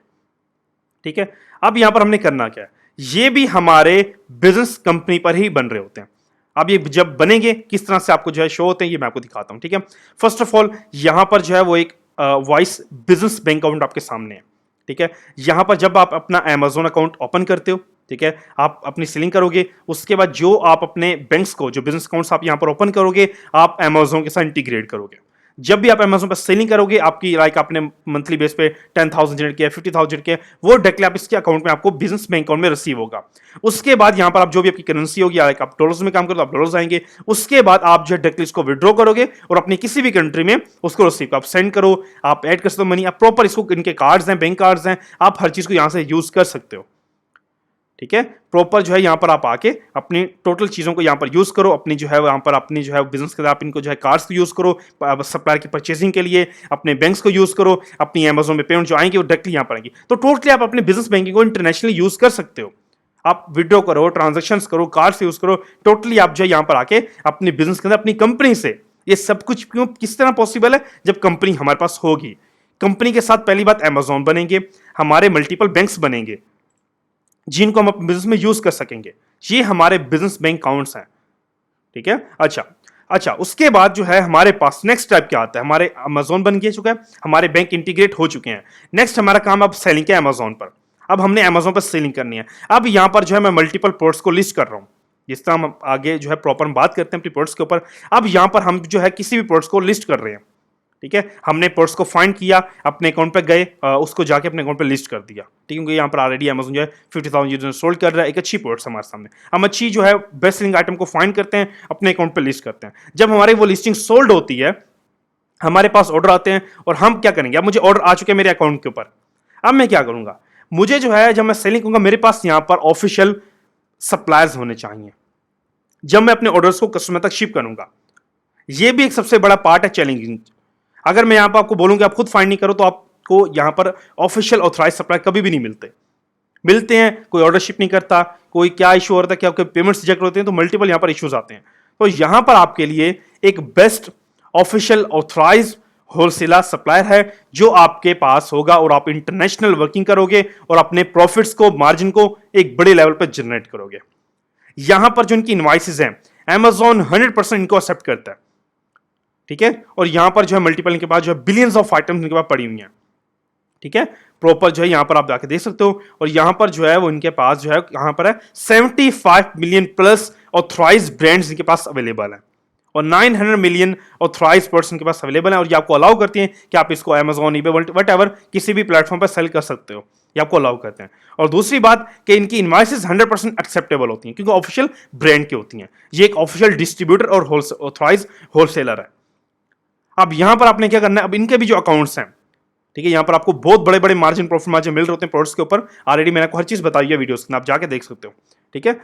ठीक है, अब यहाँ पर हमने करना क्या है, ये भी हमारे बिजनेस कंपनी पर ही बन रहे होते हैं। अब ये जब बनेंगे किस तरह से आपको जो है शो होते हैं, ये मैं आपको दिखाता हूँ। ठीक है, फर्स्ट ऑफ ऑल यहाँ पर जो है वो एक वॉइस बिजनेस बैंक अकाउंट आपके सामने है। ठीक है, यहां पर जब आप अपना अमेजोन अकाउंट ओपन करते हो, ठीक है, आप अपनी सेलिंग करोगे, उसके बाद जो आप अपने बैंक्स को, जो बिजनेस अकाउंट्स आप यहां पर ओपन करोगे, आप अमेजोन के साथ इंटीग्रेट करोगे। जब भी आप अमेजोन पर सेलिंग करोगे, आपकी लाइक आपने मंथली बेस पे 10,000 जनरेट किया, 50,000 किया, वो डायरेक्टली आप इसके अकाउंट में आपको बिजनेस बैंक अकाउंट में रिसीव होगा। उसके बाद यहां पर आप जो भी आपकी करेंसी होगी, लाइक आप डॉलर्स में काम करो तो आप डॉलर्स आएंगे, उसके बाद आप जो है डायरेक्टली इसको विड्रॉ करोगे और अपनी किसी भी कंट्री में उसको रिसीव, आप सेंड करो, आप ऐड कर सकते हो मनी, आप प्रॉपर इसको, इनके कार्ड्स हैं, बैंक कार्ड्स हैं, आप हर चीज को यहां से यूज कर सकते हो। ठीक है, प्रॉपर जो है यहां पर आप आके अपनी टोटल चीजों को यहां पर यूज करो, अपनी जो है यहां पर अपनी जो है बिजनेस के आप इनको जो है कार्ड्स को यूज करो, सप्लायर की परचेसिंग के लिए अपने बैंक्स को यूज करो, अपनी अमेजोन में पेमेंट जो आएंगे वो डायरेक्टली यहां पर आएंगी। तो टोटली आप अपने बिजनेस बैंकिंग को इंटरनेशनली यूज कर सकते हो, आप विड्रॉ करो, ट्रांजेक्शन करो, कार्ड्स यूज करो, टोटली आप जो है यहां पर आके अपने बिजनेस के अंदर अपनी कंपनी से, ये सब कुछ क्यों किस तरह पॉसिबल है? जब कंपनी हमारे पास होगी, कंपनी के साथ पहली बात अमेजोन बनेंगे, हमारे मल्टीपल बैंक्स बनेंगे जिनको हम अपने बिजनेस में यूज कर सकेंगे, ये हमारे बिजनेस बैंक अकाउंट्स हैं। ठीक है, अच्छा उसके बाद जो है हमारे पास नेक्स्ट टाइप क्या आता है, हमारे अमेजोन बन गया चुका है, हमारे बैंक इंटीग्रेट हो चुके हैं, नेक्स्ट हमारा काम अब सेलिंग है अमेजोन पर। अब हमने अमेजोन पर सेलिंग करनी है। अब यहां पर जो है मैं मल्टीपल प्रोडक्ट्स को लिस्ट कर रहा हूं, जिस तरह हम आगे जो है प्रॉपर बात करते हैं अपनी प्रोडक्ट्स के ऊपर। अब यहां पर हम जो है किसी भी प्रोडक्ट्स को लिस्ट कर रहे हैं। ठीक है, हमने प्रोडक्ट्स को फाइंड किया, अपने अकाउंट पे गए, उसको जाके अपने अकाउंट पे लिस्ट कर दिया। ठीक है, क्योंकि यहाँ पर ऑलरेडी अमेजोन जो है 50,000 यूजर सोल्ड कर रहा है, एक अच्छी प्रोडक्ट्स हमारे सामने, हम अच्छी जो है बेस्ट सेलिंग आइटम को फाइंड करते हैं, अपने अकाउंट पे लिस्ट करते हैं। जब हमारी वो लिस्टिंग सोल्ड होती है, हमारे पास ऑर्डर आते हैं, और हम क्या करेंगे, अब मुझे ऑर्डर आ चुके हैं मेरे अकाउंट के ऊपर, अब मैं क्या करूंगा, मुझे जो है जब मैं सेलिंग करूंगा, मेरे पास यहां पर ऑफिशियल सप्लायर्स होने चाहिए जब मैं अपने ऑर्डर्स को कस्टमर तक शिप करूंगा। यह भी एक सबसे बड़ा पार्ट है चैलेंजिंग। अगर मैं यहां पर आपको बोलूं कि आप खुद फाइंड नहीं करो, तो आपको यहां पर ऑफिशियल ऑथराइज सप्लाई कभी भी नहीं मिलते हैं, कोई ऑर्डर शिप नहीं करता, कोई क्या इशू हो रहा था, क्या आपके पेमेंट्स रिजेक्ट होते हैं, तो मल्टीपल यहां पर इश्यूज आते हैं। तो यहां पर आपके लिए एक best official authorise wholesaler supplier है जो आपके पास होगा, और आप इंटरनेशनल वर्किंग करोगे और अपने प्रॉफिट्स को, मार्जिन को एक बड़े लेवल पर जनरेट करोगे। यहां पर जो इनकी इनवाइसेस हैं, अमेजॉन 100% इनको एक्सेप्ट करता है। ठीक है, और यहां पर जो है मल्टीपल इनके पास जो है बिलियंस ऑफ आइटम्स इनके पास पड़ी हुई हैं। ठीक है, प्रॉपर जो है यहां पर आप जाके देख सकते हो, और यहां पर जो है वो इनके पास जो है यहां पर है 75 मिलियन प्लस ऑथराइज ब्रांड्स इनके पास अवेलेबल है, और 900 मिलियन ऑथराइज पर्सन के पास अवेलेबल है, और ये आपको अलाउ करती हैं कि आप इसको अमेजॉन, ईबे, व्हाटएवर किसी भी प्लेटफॉर्म पर सेल कर सकते हो, ये आपको अलाउ करते हैं। और दूसरी बात कि इनकी इनवाइसेस 100% एक्सेप्टेबल होती हैं, क्योंकि ऑफिशियल ब्रांड की होती हैं। ये एक ऑफिशियल डिस्ट्रीब्यूटर और ऑथराइज होलसेलर है। अब यहां पर आपने क्या करना है, अब इनके भी जो अकाउंट्स हैं, ठीक है, यहां पर आपको बहुत बड़े बड़े मार्जिन, प्रॉफिट मार्जिन मिल रहे होते हैं प्रोडक्ट्स के ऊपर। ऑलरेडी मैंने आपको हर चीज बताई है वीडियोस में, आप जाके देख सकते हो। ठीक है,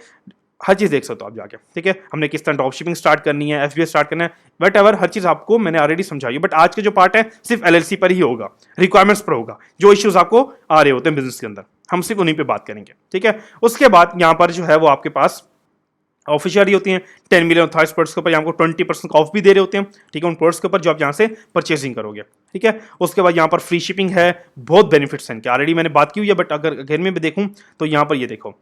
हर चीज देख सकते हो आप जाके। ठीक है, हमने किस तरह ड्रॉप शिपिंग स्टार्ट करनी है, एफबीए स्टार्ट करना है, व्हाटएवर हर चीज आपको मैंने ऑलरेडी समझाई है। बट आज के जो पार्ट है सिर्फ एलएलसी पर ही होगा, रिक्वायरमेंट्स पर होगा, जो इश्यूज आपको आ रहे होते हैं बिजनेस के अंदर, हम सिर्फ उन्हीं पर बात करेंगे। ठीक है, उसके बाद यहां पर जो है वो आपके पास ऑफिशियल होती हैं 10 मिलियन ऑथराइज्ड प्रोडक्ट्स के ऊपर यहाँ को 20% ऑफ भी दे रहे होते हैं। ठीक है, उन प्रोडक्ट्स के ऊपर जो आप यहाँ से परचेसिंग करोगे। ठीक है, उसके बाद यहाँ पर फ्री शिपिंग है, बहुत बेनिफिट्स हैं, ऑलरेडी मैंने बात की हुई है, बट अगर घर में भी देखूँ तो यहाँ पर ये देखो,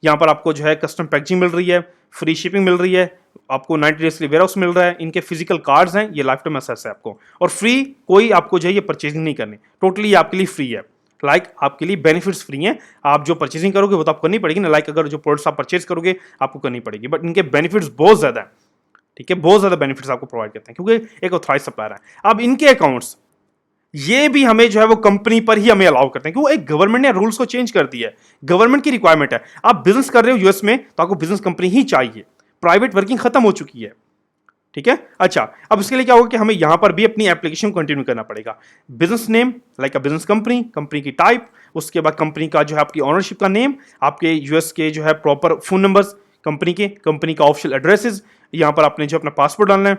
यहाँ पर आपको जो है कस्टम पैकेजिंग मिल रही है, फ्री शिपिंग मिल रही है, आपको 90 डेज के लिए वेयरहाउस मिल रहा है, इनके फिजिकल कार्ड्स हैं, ये लाइफ टाइम एक्सेस है आपको, और फ्री कोई आपको जो है ये परचेसिंग नहीं करनी, टोटली आपके लिए फ्री है। लाइक आपके लिए बेनिफिट्स फ्री हैं, आप जो परचेसिंग करोगे वो तो आपको करनी पड़ेगी ना, लाइक अगर जो प्रोडक्ट्स आप परचेज करोगे आपको करनी पड़ेगी, बट इनके बेनिफिट्स बहुत ज्यादा है। ठीक है, बहुत ज्यादा बेनिफिट्स आपको प्रोवाइड करते हैं क्योंकि एक ऑथराइज सप्लायर है। अब इनके अकाउंट्स ये भी हमें जो है वो कंपनी पर ही हमें अलाउ करते हैं क्योंकि एक गवर्नमेंट ने रूल्स को चेंज कर दिया है, गवर्नमेंट की रिक्वायरमेंट है। आप बिजनेस कर रहे हो यूएस में तो आपको बिजनेस कंपनी ही चाहिए, प्राइवेट वर्किंग खत्म हो चुकी है। ठीक है, अच्छा अब इसके लिए क्या होगा कि हमें यहां पर भी अपनी एप्लीकेशन कंटिन्यू करना पड़ेगा। Business name like a business company, company की टाइप, उसके बाद कंपनी का जो है आपकी ऑनरशिप का नेम, आपके यूएस के जो है प्रॉपर फोन नंबर्स कंपनी के, कंपनी का ऑफिशियल एड्रेसेस, यहां पर आपने जो अपना पासपोर्ट डालना है,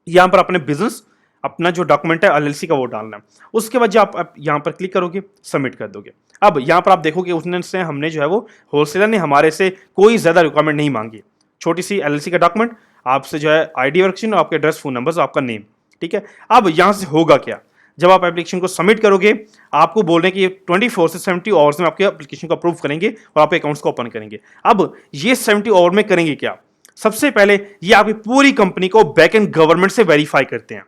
यहां पर अपने बिजनेस अपना जो डॉक्यूमेंट है एलएलसी का वो डालना है। उसके बाद जो आप यहां पर क्लिक करोगे सबमिट कर दोगे। अब यहां पर आप देखोगे उसने से हमने जो है वो होलसेलर ने हमारे से कोई ज्यादा रिक्वायरमेंट नहीं मांगी, छोटी सी एलएलसी का डॉक्यूमेंट, आपसे जो है आईडी वेरिफिकेशन, आपके एड्रेस, फोन नंबर, आपका नेम। ठीक है, अब यहां से होगा क्या, जब आप एप्लीकेशन को सबमिट करोगे आपको बोल रहे हैं कि 24 से 70 आवर्स में आपके एप्लीकेशन को अप्रूव करेंगे और आपके अकाउंट्स को ओपन करेंगे। अब ये 70 आवर में करेंगे क्या, सबसे पहले ये आपकी पूरी कंपनी को बैक एंड गवर्नमेंट से वेरीफाई करते हैं।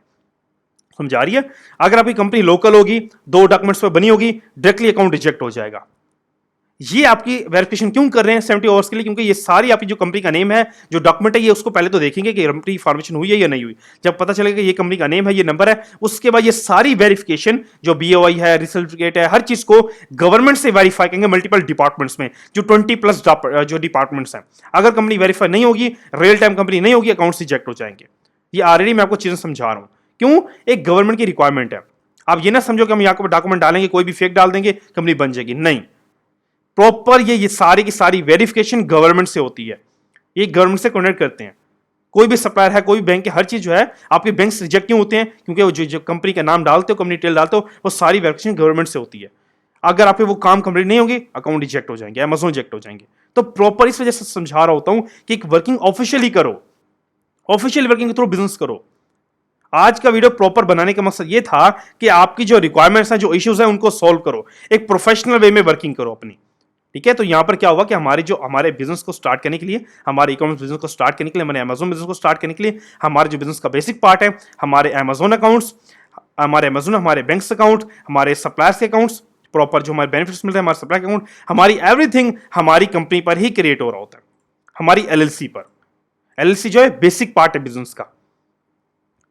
समझा रही है, अगर आपकी कंपनी लोकल होगी, 2 डॉक्यूमेंट्स पर बनी होगी, डायरेक्टली अकाउंट रिजेक्ट हो जाएगा। ये आपकी वेरिफिकेशन क्यों कर रहे हैं 70 आवर्स के लिए, क्योंकि ये सारी आपकी जो कंपनी का नेम है, जो डॉक्यूमेंट है, ये उसको पहले तो देखेंगे कि कंपनी फॉर्मेशन हुई है या नहीं हुई। जब पता चलेगा कि ये कंपनी का नेम है, ये नंबर है, उसके बाद ये सारी वेरिफिकेशन जो बीओआई है, सर्टिफिकेट है, हर चीज को गवर्नमेंट से वेरीफाई करेंगे मल्टीपल डिपार्टमेंट्स में, जो 20+ जो डिपार्टमेंट्स हैं। अगर कंपनी वेरीफाई नहीं होगी, रियल टाइम कंपनी नहीं होगी, अकाउंट रिजेक्ट हो जाएंगे। ये ऑलरेडी मैं आपको चीजें समझा रहा हूं, क्यों, एक गवर्नमेंट की रिक्वायरमेंट है। आप ये ना समझो कि हम यहाँ पर डॉक्यूमेंट डालेंगे, कोई भी फेक डाल देंगे, कंपनी बन जाएगी, नहीं। प्रॉपर ये सारी की सारी वेरिफिकेशन गवर्नमेंट से होती है, ये गवर्नमेंट से कनेक्ट करते हैं। कोई भी सप्लायर है, कोई भी बैंक है, हर चीज जो है, आपके बैंक रिजेक्ट क्यों होते हैं, क्योंकि वो जो कंपनी का नाम डालते हो, कंपनी डिटेल डालते हो, वो सारी वेरिफिकेशन गवर्नमेंट से होती है। अगर आप पे वो काम कंप्लीट नहीं होगी, अकाउंट रिजेक्ट हो जाएंगे, अमेज़न रिजेक्ट हो जाएंगे। तो प्रॉपर इस वजह से समझा रहा होता हूं कि एक वर्किंग ऑफिशियली करो, ऑफिशियल वर्किंग के थ्रू बिजनेस करो। आज का वीडियो प्रॉपर बनाने का मकसद ये था कि आपकी जो रिक्वायरमेंट्स हैं, जो इश्यूज हैं, उनको सॉल्व करो, एक प्रोफेशनल वे में वर्किंग करो अपनी। ठीक है, तो यहां पर क्या होगा कि हमारे बिजनेस को स्टार्ट करने के लिए, हमारे ई-कॉमर्स बिजनेस को स्टार्ट करने के लिए, हमारे अमेज़न बिजनेस को स्टार्ट करने के लिए, हमारे जो बिजनेस का बेसिक पार्ट है, हमारे अमेज़न अकाउंट्स, हमारे बैंक अकाउंट, हमारे सप्लायर्स के अकाउंट्स, प्रॉपर जो हमारे बेनिफिट्स मिल रहे हैं हमारे सप्लाई अकाउंट, हमारी एवरीथिंग हमारी कंपनी पर ही क्रिएट हो रहा होता है, हमारी एलएलसी पर। एलएलसी जो है बेसिक पार्ट है बिजनेस का,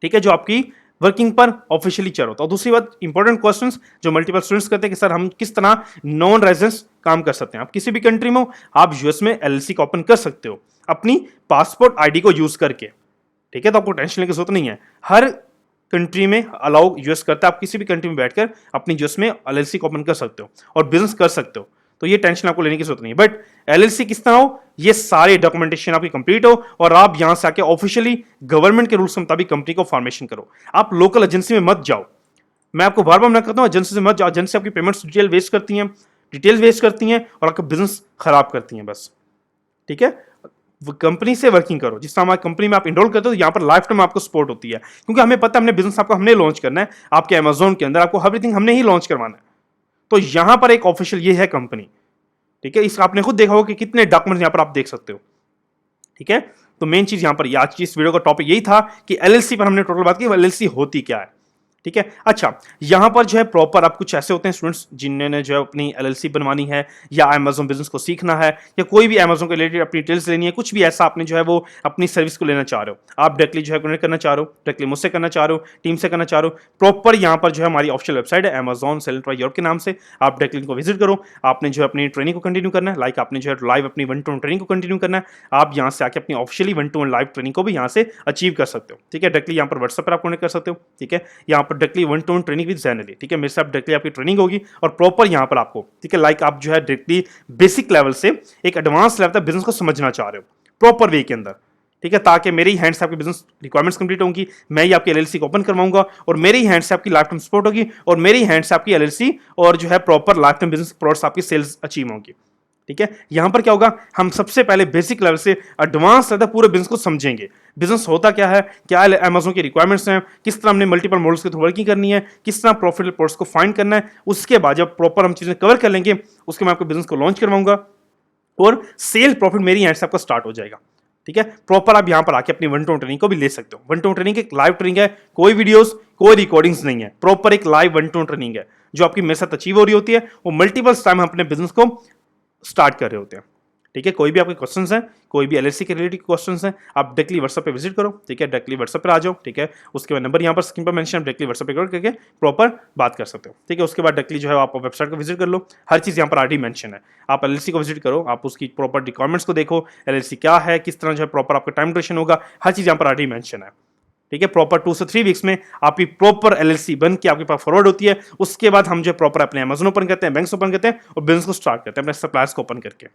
ठीक है, जो आपकी वर्किंग पर ऑफिशियली चल होता है। और दूसरी बात, इंपॉर्टेंट क्वेश्चंस जो मल्टीपल स्टूडेंट्स करते हैं कि सर हम किस तरह नॉन रेजिडेंट्स काम कर सकते हैं। आप किसी भी कंट्री में हो, आप यूएस में एलएलसी को ओपन कर सकते हो अपनी पासपोर्ट आईडी को यूज करके। ठीक है, तो आपको टेंशन लेने की जरूरत नहीं है, हर कंट्री में अलाउ यूएस करता है। आप किसी भी कंट्री में बैठकर अपनी यूएस में एलएलसी को ओपन कर सकते हो और बिजनेस कर सकते हो, तो ये टेंशन आपको लेने की जरूरत नहीं है। बट एलएलसी किस तरह हो, ये सारे डॉक्यूमेंटेशन आपकी कंप्लीट हो और आप यहां से आके ऑफिशियली गवर्नमेंट के रूल्स के मुताबिक कंपनी को फॉर्मेशन करो। आप लोकल एजेंसी में मत जाओ, मैं आपको बार बार मना करता हूं, एजेंसी से मत जाओ। एजेंसी आपकी पेमेंट्स डिटेल वेस्ट करती हैं और आपका बिजनेस खराब करती हैं बस। ठीक है, कंपनी से वर्किंग करो। जिस तरह हमारी कंपनी में आप इनरोल करते हो, यहाँ पर लाइफ टाइम आपको सपोर्ट होती है, क्योंकि हमें पता है हमने बिजनेस आपको हमने लॉन्च करना है, आपके अमेज़न के अंदर आपको एवरीथिंग हमने ही लॉन्च करवाना है। तो यहां पर एक ऑफिशियल ये है कंपनी। ठीक है, इस आपने खुद देखा होगा कि कितने डॉक्यूमेंट्स यहां पर आप देख सकते हो। ठीक है, तो मेन चीज यहां पर आज की इस वीडियो का टॉपिक यही था कि एलएलसी पर हमने टोटल बात की, एलएलसी होती क्या है। ठीक है, अच्छा यहां पर जो है प्रॉपर आप कुछ ऐसे होते हैं स्टूडेंट्स जिन्होंने जो है अपनी एलएलसी बनवानी है या अमेज़न बिजनेस को सीखना है या कोई भी अमेज़न के रिलेटेड अपनी डिटेल्स लेनी है, कुछ भी ऐसा आपने जो है वो अपनी सर्विस को लेना चाह रहे हो, आप डायरेक्टली जो है कनेक्ट करना चाह रहे हो, डायरेक्टली मुझसे करना चाह रहे हो, टीम से करना चाह रहे हो, प्रॉपर यहां पर जो है हमारी ऑफिशियल वेबसाइट है अमेज़न सेलेंट यूरोप के नाम से, आप डायरेक्टली इनको विजिट करो। आपने जो है अपनी ट्रेनिंग को कंटिन्यू करना है, लाइक आपने जो है लाइव अपनी 1-to-1 ट्रेनिंग को कंटिन्यू करना है, आप यहां से आके अपनी ऑफिशियली 1-to-1 लाइव ट्रेनिंग को भी यहां से अचीव कर सकते हो। ठीक है, डायरेक्टली यहां पर व्हाट्सएप पर आप कनेक्ट कर सकते हो। ठीक है, यहां पर डायरेक्टली 1-to-1 ट्रेनिंग विद जैनली। ठीक है, मेरे से आप डायरेक्टली आपकी ट्रेनिंग होगी और प्रॉपर यहां पर आपको, ठीक है, लाइक आप जो है डायरेक्टली बेसिक लेवल से एक एडवांस लेवल तक बिजनेस को समझना चाह रहे हो प्रॉपर वे के अंदर। ठीक है, ताकि मेरे ही हैंड से आपकी बिजनेस रिक्वायरमेंट्स कंप्लीट होंगी, मैं ही आपकी एलएलसी को ओपन करवाऊंगा और मेरे ही हैंड से आपकी लाइफ टाइम सपोर्ट होगी और मेरे ही हैंड से आपकी एलएलसी और जो है proper life time business products आपकी सेल्स अचीव होंगी। ठीक है, यहां पर क्या होगा, हम सबसे पहले बेसिक लेवल से एडवांस लेवल पूरे बिजनेस को समझेंगे। बिजनेस होता क्या है, क्या अमेज़न की रिक्वायरमेंट्स हैं, किस तरह हमने मल्टीपल मॉडल्स के थ्रू वर्किंग करनी है, किस तरह प्रॉफिटेबल प्रोडक्ट्स को फाइंड करना है। उसके बाद जब प्रॉपर हम चीजें कवर कर लेंगे, उसके मैं आपके बिजनेस को लॉन्च करवाऊंगा और सेल प्रॉफिट मेरी हैंड से आपका स्टार्ट हो जाएगा। ठीक है, प्रॉपर आप यहां पर आके अपनी 1-to-1 ट्रेनिंग को भी ले सकते हो। 1-to-1 ट्रेनिंग एक लाइव ट्रेनिंग है, कोई वीडियोस कोई रिकॉर्डिंग्स नहीं है, प्रॉपर एक लाइव 1-to-1 ट्रेनिंग है जो आपकी मेरे साथ अचीव हो रही होती है। वो मल्टीपल टाइम हम अपने बिजनेस को स्टार्ट कर रहे होते हैं। ठीक है, कोई भी आपके क्वेश्चंस हैं, कोई भी एलएलसी के रिलेटेड क्वेश्चंस हैं, आप डायरेक्टली व्हाट्सएप पे विजिट करो, ठीक है, डायरेक्टली व्हाट्सएप पे आ जाओ, ठीक है, उसके बाद नंबर यहाँ पर स्क्रीन पर मेंशन है, डायरेक्टली व्हाट्सएप पे कॉल करके प्रॉपर बात कर सकते हो, ठीक है। उसके बाद डायरेक्टली जो है आप वेबसाइट को विजिट कर लो, हर चीज़ यहाँ पर ऑलरेडी मेंशन है। आप एलएलसी को विजिट करो, आप उसकी प्रॉपर रिक्वायरमेंट्स को देखो, एलएलसी क्या है, किस तरह जो है प्रॉपर आपका टाइम ड्यूरेशन होगा, हर चीज़ यहाँ पर ऑलरेडी मेंशन है, ठीक है। प्रॉपर 2 से 3 वीक्स में आपकी प्रॉपर एलएलसी बन के आपके पास फॉरवर्ड होती है। उसके बाद हम जो प्रॉपर अपने अमेजन ओपन करते हैं, बैंक ओपन करते हैं और बिजनेस को स्टार्ट करते हैं अपने सप्लायर्स को ओपन करके।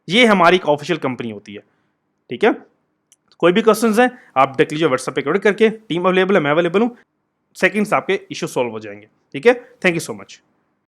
ये हमारी एक ऑफिशियल कंपनी होती है, ठीक है। कोई भी क्वेश्चंस है आप डायरेक्टली जो व्हाट्सएप पे कनेक्ट करके, टीम अवेलेबल है, मैं अवेलेबल हूँ, सेकंड्स आपके इशू सॉल्व हो जाएंगे, ठीक है। Thank you so much.